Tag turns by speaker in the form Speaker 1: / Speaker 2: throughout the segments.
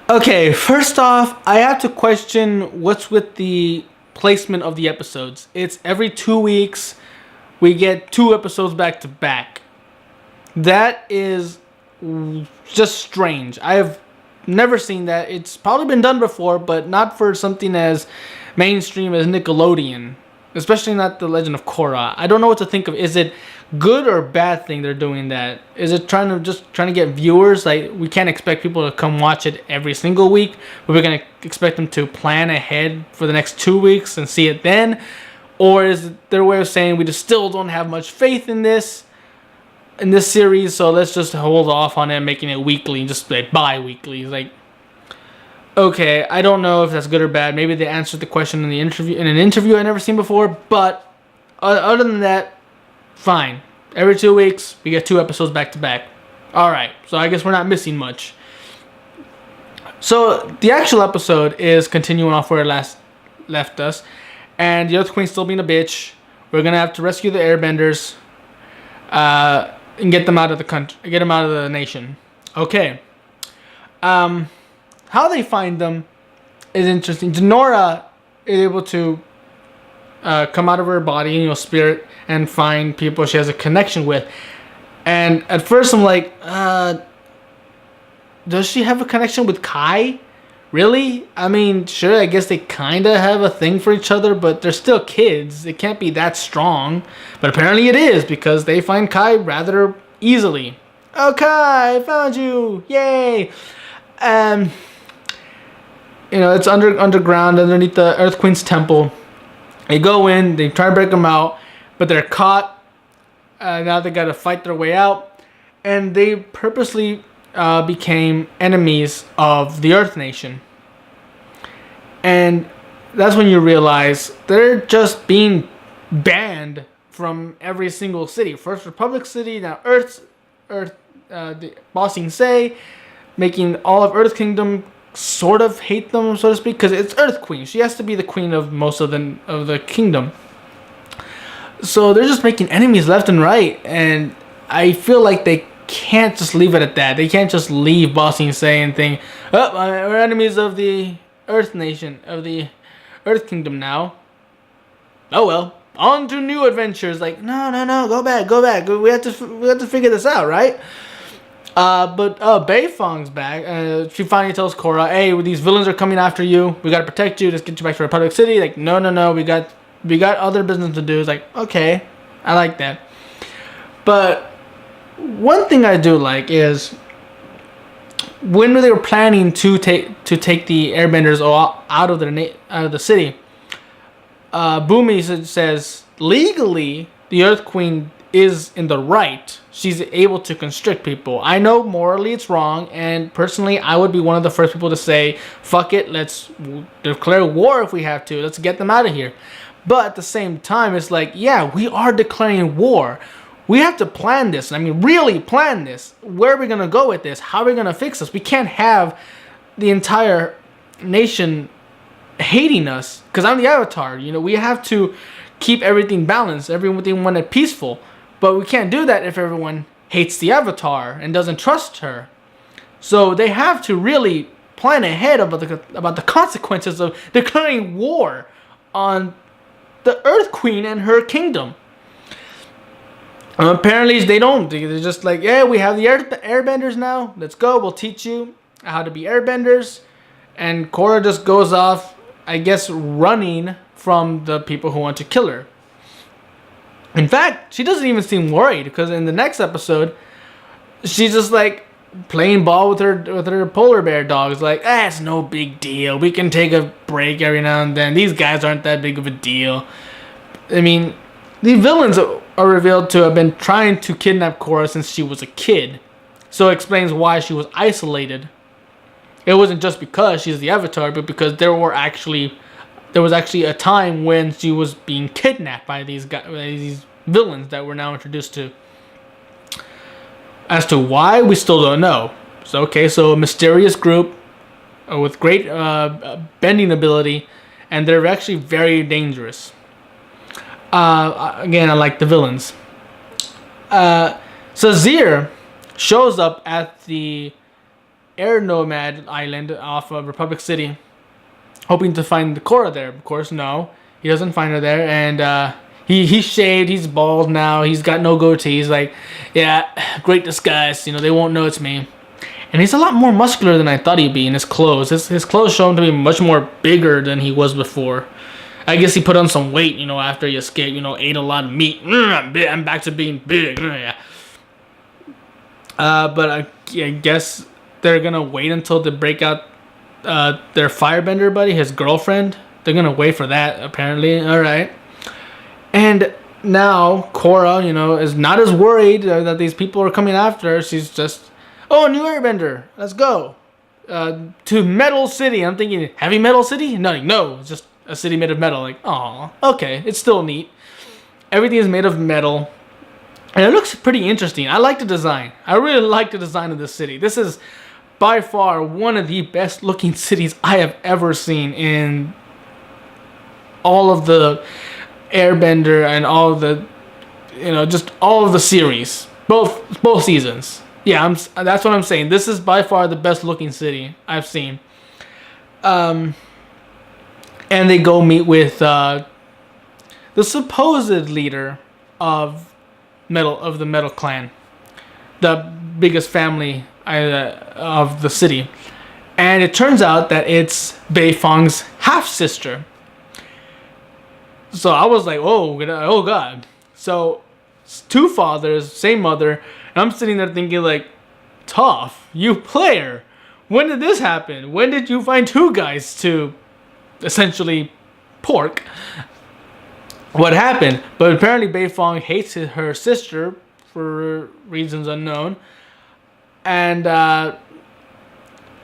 Speaker 1: Okay, first off, I have to question what's with the placement of the episodes. It's every 2 weeks we get 2 episodes back to back. That is just strange. I have never seen that. It's probably been done before, but not for something as mainstream as Nickelodeon. Especially not The Legend of Korra. I don't know what to think of. Is it good or bad thing they're doing that? Is it trying to get viewers? Like, we can't expect people to come watch it every single week, but we're gonna expect them to plan ahead for the next 2 weeks and see it then? Or is it their way of saying we just still don't have much faith in this series, so let's just hold off on it, making it weekly, just like bi-weekly. Like, okay, I don't know if that's good or bad. Maybe they answered the question in an interview I never seen before. But other than that, fine. Every 2 weeks we get 2 episodes back to back. All right, so I guess we're not missing much. So the actual episode is continuing off where it last left us, and the Earth Queen's still being a bitch. We're gonna have to rescue the Airbenders, and get them out of the country, get them out of the nation. Okay. How they find them is interesting. Denora is able to come out of her body, spirit, and find people she has a connection with. And at first I'm like, does she have a connection with Kai? Really? I mean, sure, I guess they kind of have a thing for each other, but they're still kids. It can't be that strong. But apparently it is, because they find Kai rather easily. Oh, Kai, I found you! Yay! It's underground, underneath the Earth Queen's temple. They go in, they try to break them out, but they're caught. Now they gotta fight their way out. And they purposely became enemies of the Earth Nation. And that's when you realize they're just being banned from every single city. First Republic City, now the Bossing Say, making all of Earth Kingdom sort of hate them, so to speak, because it's Earth Queen. She has to be the queen of most of the kingdom. So they're just making enemies left and right, and I feel like they can't just leave it at that. They can't just leave Bossing Say and think, oh, we're enemies of the Earth Nation, of the Earth Kingdom now. Oh well, on to new adventures. Like, no, go back. We have to figure this out, right? But Beifong's back. She finally tells Korra, hey, these villains are coming after you. We gotta protect you. Let's get you back to Republic City. Like, no. We got other business to do. It's like, okay, I like that. But one thing I do like is when they were planning to take the Airbenders out of the city. Boomy says legally the Earth Queen is in the right. She's able to constrict people. I know morally it's wrong, and personally I would be one of the first people to say, fuck it, let's declare war if we have to. Let's get them out of here. But at the same time, it's like, yeah, we are declaring war. We have to plan this. I mean, really plan this. Where are we going to go with this? How are we going to fix this? We can't have the entire nation hating us because I'm the Avatar. We have to keep everything balanced, everything wanted peaceful. But we can't do that if everyone hates the Avatar and doesn't trust her. So they have to really plan ahead about the consequences of declaring war on the Earth Queen and her kingdom. Apparently they don't. They're just like, yeah, we have the airbenders now. Let's go. We'll teach you how to be airbenders. And Korra just goes off, I guess, running from the people who want to kill her. In fact, she doesn't even seem worried, because in the next episode, she's just like playing ball with her polar bear dogs. Like, it's no big deal. We can take a break every now and then. These guys aren't that big of a deal. I mean, the villains are revealed to have been trying to kidnap Korra since she was a kid. So it explains why she was isolated. It wasn't just because she's the Avatar, but because there was actually a time when she was being kidnapped by these villains that we're now introduced to. As to why, we still don't know. So a mysterious group with great bending ability, and they're actually very dangerous. Again, I like the villains. So Zir shows up at the air nomad island off of Republic City, hoping to find Korra there. Of course, no, he doesn't find her there, and he's shaved, he's bald now, he's got no goatee. He's like, yeah, great disguise. They won't know it's me. And he's a lot more muscular than I thought he'd be in his clothes. His clothes show him to be much more bigger than he was before. I guess he put on some weight, after he escaped, ate a lot of meat. I'm back to being big. Yeah. But I guess they're going to wait until they break out their firebender buddy, his girlfriend. They're going to wait for that, apparently. All right. And now Korra, is not as worried that these people are coming after her. She's just, oh, a new airbender. Let's go. To Metal City. I'm thinking, Heavy Metal City? No, it's just a city made of metal. Like, oh, okay. It's still neat. Everything is made of metal. And it looks pretty interesting. I like the design. I really like the design of this city. This is by far one of the best looking cities I have ever seen in all of the Airbender and all of the, just all of the series. Both seasons. Yeah, that's what I'm saying. This is by far the best looking city I've seen. And they go meet with the supposed leader of the Metal Clan, the biggest family of the city, and it turns out that it's Beifong's half sister. So I was like, oh god. So two fathers, same mother, and I'm sitting there thinking like, Toph, you player, when did this happen? When did you find two guys to essentially pork? What happened? But apparently Beifong hates her sister for reasons unknown, and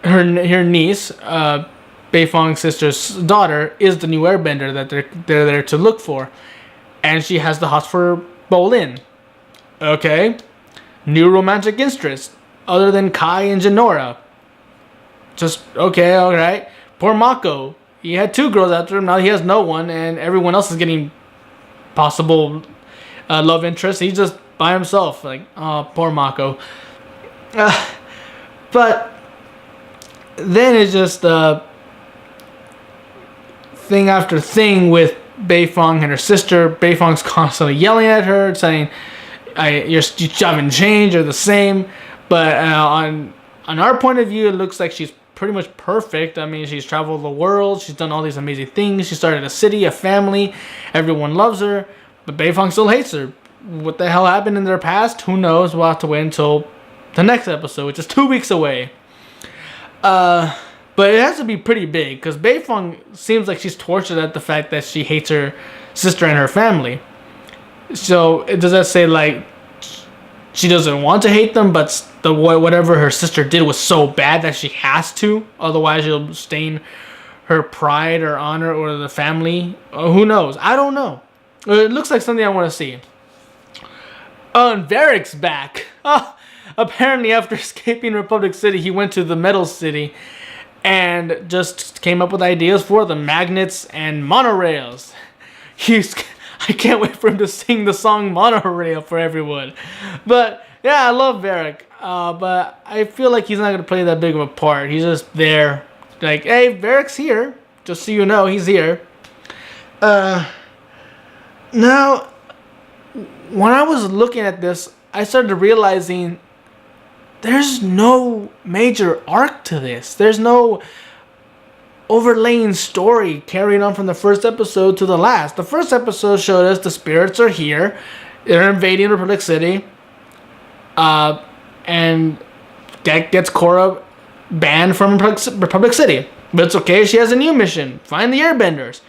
Speaker 1: her niece, Beifong's sister's daughter, is the new airbender that they're there to look for, and she has the hots for Bolin. Okay, new romantic interest other than Kai and Jinora. Just okay, all right. Poor Mako. He had two girls after him. Now he has no one, and everyone else is getting possible love interest. He's just by himself. Like, oh, poor Mako. But then it's just thing after thing with Beifong and her sister. Beifong's constantly yelling at her, saying, you haven't changed, you're the same. But on our point of view, it looks like she's pretty much perfect. I mean, she's traveled the world. She's done all these amazing things. She started a city, a family. Everyone loves her. But Beifong still hates her. What the hell happened in their past? Who knows? We'll have to wait until the next episode, which is 2 weeks away. But it has to be pretty big, because Beifong seems like she's tortured at the fact that she hates her sister and her family. So does that say like she doesn't want to hate them, but whatever her sister did was so bad that she has to, otherwise she'll stain her pride or honor or the family? Who knows? I don't know. It looks like something I want to see. And Varric's back. Apparently after escaping Republic City, he went to the Metal City and just came up with ideas for the magnets and monorails. I can't wait for him to sing the song Monorail for everyone. But yeah, I love Varric. But I feel like he's not going to play that big of a part. He's just there. Like, hey, Varric's here. Just so you know, he's here. Now, when I was looking at this, I started realizing there's no major arc to this. There's no overlaying story carrying on from the first episode to the last. The first episode showed us the spirits are here. They're invading Republic City. And that gets Korra banned from Republic City. But it's okay, she has a new mission. Find the Airbenders.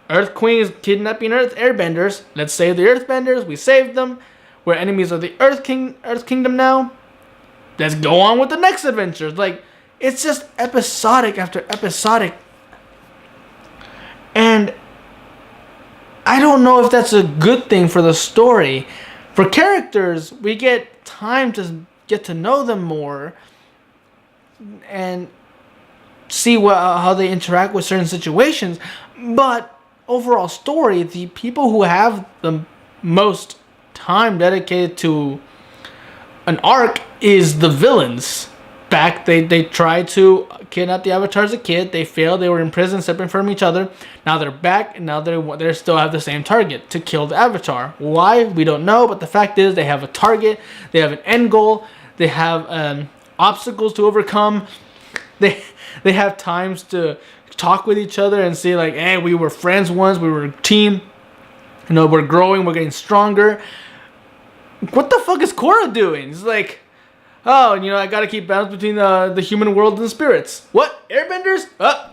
Speaker 1: Earth Queen is kidnapping Airbenders. Let's save the Earthbenders. We saved them. We're enemies of the Earth Kingdom now. Let's go on with the next adventures. Like, it's just episodic after episodic. And I don't know if that's a good thing for the story. For characters, we get time to get to know them more and see how they interact with certain situations. But overall story, the people who have the most time dedicated to an arc is the villains. back. They tried to kidnap the Avatar as a kid. They failed. They were in prison, separate from each other. Now they're back, and now they still have the same target, to kill the Avatar. Why? We don't know, but the fact is they have a target. They have an end goal. They have obstacles to overcome. They have times to talk with each other and say like, hey, we were friends once. We were a team. You know, we're growing. We're getting stronger. What the fuck is Korra doing? It's like, oh, and I gotta keep balance between the human world and the spirits. What? Airbenders?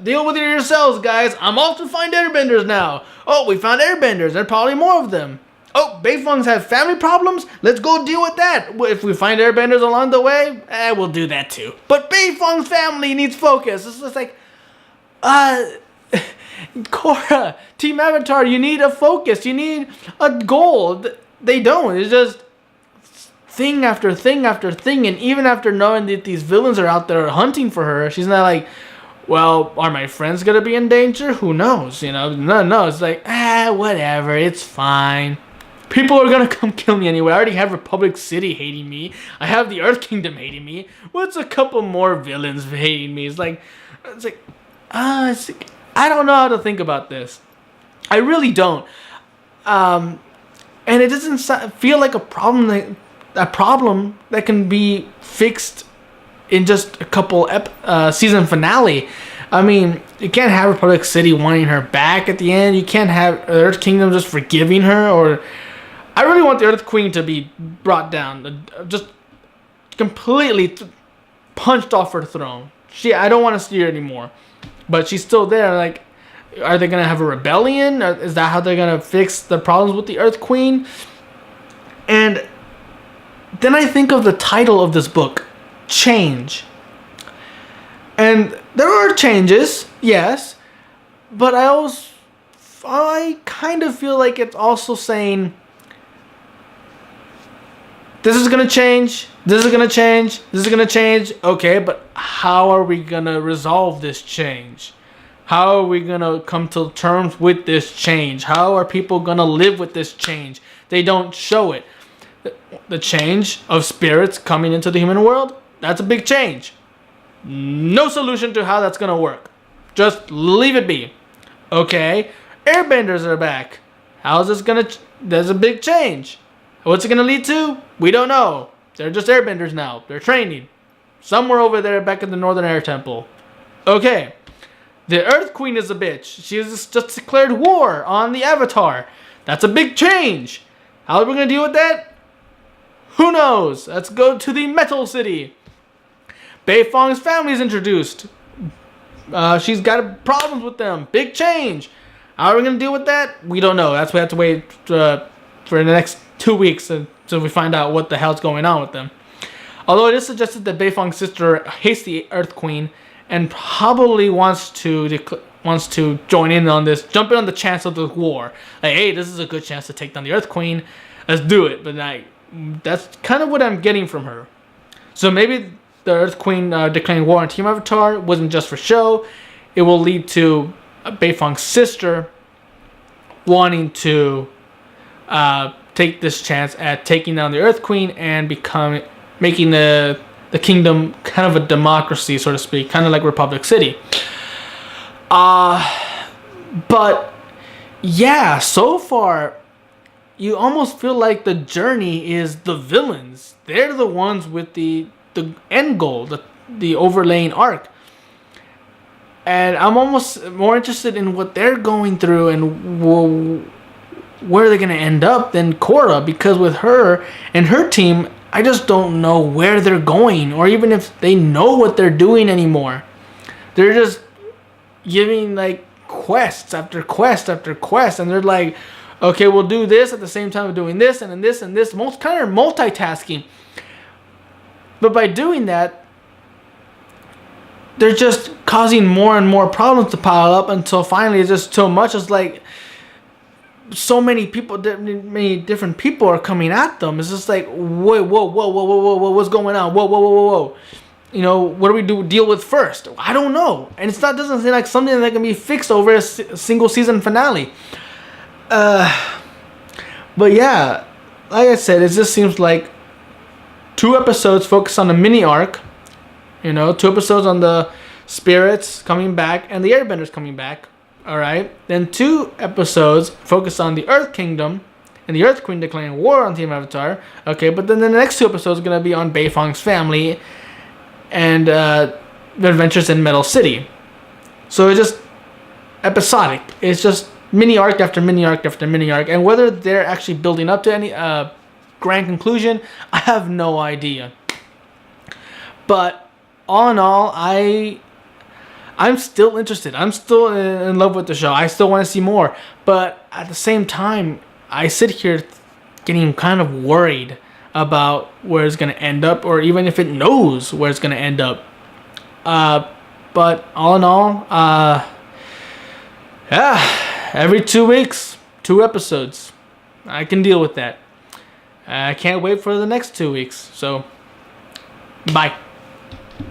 Speaker 1: Deal with it yourselves, guys. I'm off to find airbenders now. Oh, we found airbenders. There are probably more of them. Oh, Beifong's have family problems? Let's go deal with that. If we find airbenders along the way, we'll do that too. But Beifong's family needs focus. It's just like, Korra, Team Avatar, you need a focus. You need a goal. They don't. It's just thing after thing after thing, and even after knowing that these villains are out there hunting for her, she's not like, well, are my friends gonna be in danger? Who knows? No, it's like, whatever, it's fine. People are gonna come kill me anyway. I already have Republic City hating me. I have the Earth Kingdom hating me. What's a couple more villains hating me? It's like, I don't know how to think about this. I really don't. And it doesn't feel like a problem that can be fixed in just a couple season finale. I mean, you can't have Republic City wanting her back at the end. You can't have Earth Kingdom just forgiving her. Or I really want the Earth Queen to be brought down, just completely punched off her throne. I don't want to see her anymore, but she's still there. Like, are they gonna have a rebellion? Or is that how they're gonna fix the problems with the Earth Queen? And then I think of the title of this book, Change. And there are changes, yes, but I kind of feel like it's also saying, this is going to change, this is going to change, this is going to change. Okay, but how are we going to resolve this change? How are we going to come to terms with this change? How are people going to live with this change? They don't show it. The change of spirits coming into the human world, that's a big change. No solution to how that's going to work. Just leave it be. Okay, airbenders are back. How's this going to... There's a big change. What's it going to lead to? We don't know. They're just airbenders now. They're training. Somewhere over there back in the Northern Air Temple. Okay. The Earth Queen is a bitch. She has just declared war on the Avatar. That's a big change. How are we going to deal with that? Who knows? Let's go to the Metal City. Beifong's family is introduced. She's got problems with them. Big change. How are we going to deal with that? We don't know. That's why we have to wait for the next 2 weeks until we find out what the hell's going on with them. Although it is suggested that Beifong's sister hates the Earth Queen and probably wants to join in on this, jump in on the chance of the war. Like, hey, this is a good chance to take down the Earth Queen. Let's do it. But that's kind of what I'm getting from her. So maybe the Earth Queen declaring war on Team Avatar wasn't just for show. It will lead to Beifong's sister wanting to take this chance at taking down the Earth Queen and making the kingdom kind of a democracy, so to speak, kind of like Republic City. But yeah, so far you almost feel like the journey is the villains. They're the ones with the end goal, the overlaying arc. And I'm almost more interested in what they're going through and where they're going to end up than Korra, because with her and her team, I just don't know where they're going, or even if they know what they're doing anymore. They're just giving like quests after quest after quest, and they're like, okay, we'll do this at the same time of doing this and then this and this, kind of multitasking. But by doing that, they're just causing more and more problems to pile up until finally it's just so much. It's like so many people, many different people are coming at them. It's just like, whoa, what's going on? Whoa. You know, what do we deal with first? I don't know. And doesn't seem like something that can be fixed over a single season finale. But yeah, like I said, it just seems like 2 episodes focus on a mini arc, You know, 2 episodes on the spirits coming back and the airbenders coming back. All right. Then 2 episodes focus on the Earth Kingdom and the Earth Queen declaring war on Team Avatar. Okay, but then the next 2 episodes are going to be on Beifong's family and the adventures in Metal City. So it's just episodic. It's just mini arc after mini arc after mini arc. And whether they're actually building up to any grand conclusion, I have no idea. But all in all, I'm still interested. I'm still in love with the show. I still want to see more. But at the same time, I sit here getting kind of worried about where it's going to end up, or even if it knows where it's going to end up. But all in all, yeah, every 2 weeks, 2 episodes. I can deal with that. I can't wait for the next 2 weeks. So, bye.